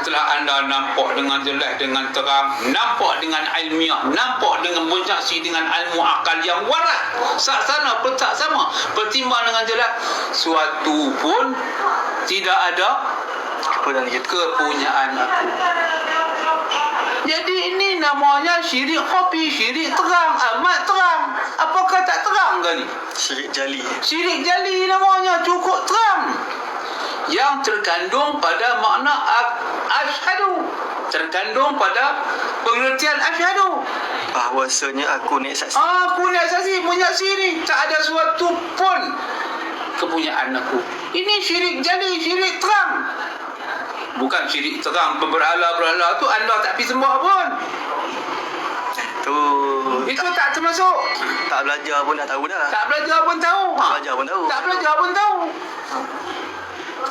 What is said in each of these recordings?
setelah anda nampak dengan jelas, dengan terang, nampak dengan ilmiah, nampak dengan bersaksi dengan ilmu akal yang waras, saksana petak sama, pertimbang dengan jelas, suatu pun tidak ada kepunyaan aku. Jadi ini namanya syirik khafi, syirik terang, amat terang. Apakah tak terang kali? Syirik jali. Syirik jali namanya, cukup terang. Yang terkandung pada makna asyhadu, terkandung pada pengertian asyhadu, bahwasanya aku naik saksi. aku nak saksi, menyaksi ni tak ada suatu pun kepunyaan aku. Ini syirik jali, syirik terang. Bukan syirik terang berhala-berhala tu anda tak pergi sembah pun. Itu tak termasuk. Tak belajar pun dah tahu dah. Tak belajar pun tahu. Belajar pun tahu. Tak belajar pun tahu.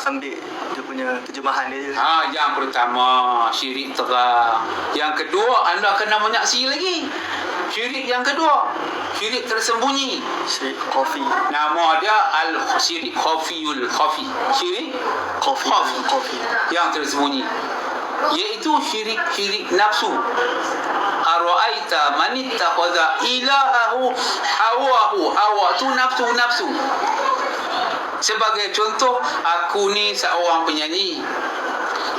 Ambil dia punya terjemahan dia je. Yang pertama syirik terang. Yang kedua anda kena menyaksi lagi. Syirik yang kedua, syirik tersembunyi. Syirik khafi. Nama dia al-syirik khafiyul khafi. Syirik Khafi. yang tersembunyi, iaitu syirik nafsu. Ara'aita man ittakhadha ilahahu hawahu. Hawa tu nafsu. Sebagai contoh, aku ni seorang penyanyi.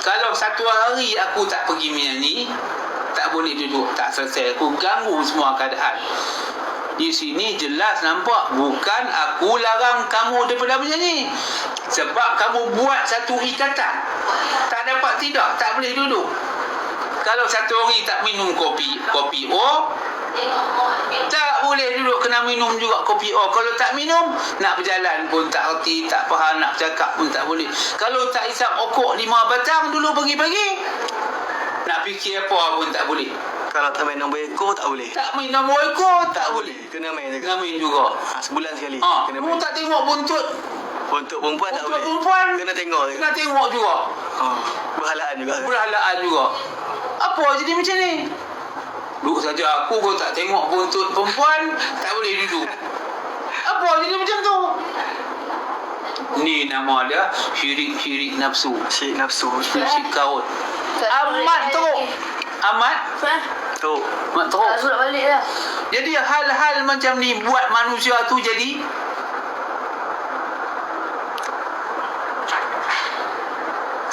Kalau satu hari aku tak pergi menyanyi, tak boleh duduk, tak selesai, aku ganggu semua keadaan. Di sini jelas nampak, bukan aku larang kamu daripada menyanyi, sebab kamu buat satu ikatan. Tak dapat tidak, tak boleh duduk. Kalau satu hari tak minum kopi O, tak boleh duduk, kena minum juga kopi O. Kalau tak minum, nak berjalan pun tak reti, tak faham, nak bercakap pun tak boleh. Kalau tak isap okok 5 batang dulu pagi-pagi, nak fikir apa pun tak boleh. Kalau tak main nombor ekor tak boleh. Tak main nombor ekor tak boleh. Kena main juga. Kena main juga. Sebulan sekali. Kena Kamu main. tak tengok buntut Perempuan tak boleh. perempuan, Kena tengok. kena tengok juga. Berhalaan juga. Berhalaan juga. Apa jadi macam ni? Duduk saja aku, kau tak tengok buntut perempuan, tak boleh duduk. Apa jadi macam tu? Ni nama dia syirik nafsu. Syirik nafsu. Syirik kaut. Amat teruk. Amat teruk. Surat balik dah. Jadi hal-hal macam ni buat manusia tu jadi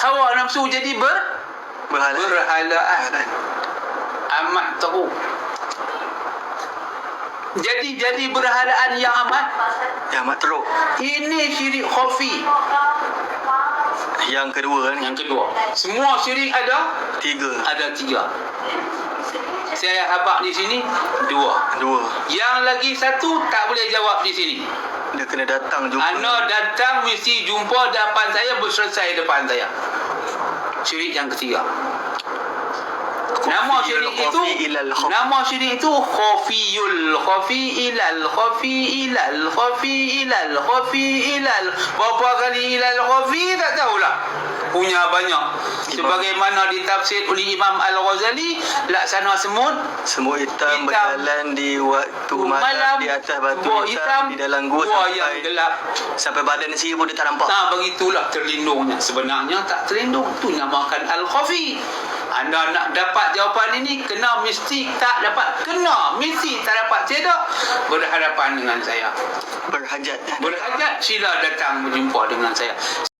hawa nafsu, jadi berhalaan. Amat teruk. Jadi berhalaan yang amat teruk. Ini syirik khafi. Yang kedua ni. Yang kedua, semua syirik ada 3. 3. Saya habaq di sini 2. Yang lagi satu tak boleh jawab di sini. Dia kena datang jumpa. Anda datang mesti jumpa depan saya, berselesai depan saya. Syirik yang ketiga. Nama syirik itu khafiyul khafi ilal. Berapa kali ilal khafi tak tahulah. Punya banyak. Sebagaimana ditafsir oleh Imam Al-Ghazali, laksana semut hitam berjalan di waktu malam di atas batu hitam di dalam gua yang gelap sampai badan sendiri pun dia tak nampak. Begitulah terlindungnya. Sebenarnya tak terlindung. Itu namakan Al-Khafi. Anda nak dapat jawapan ini, mesti tak dapat tidak berhadapan dengan saya. Berhajat Sila datang berjumpa dengan saya.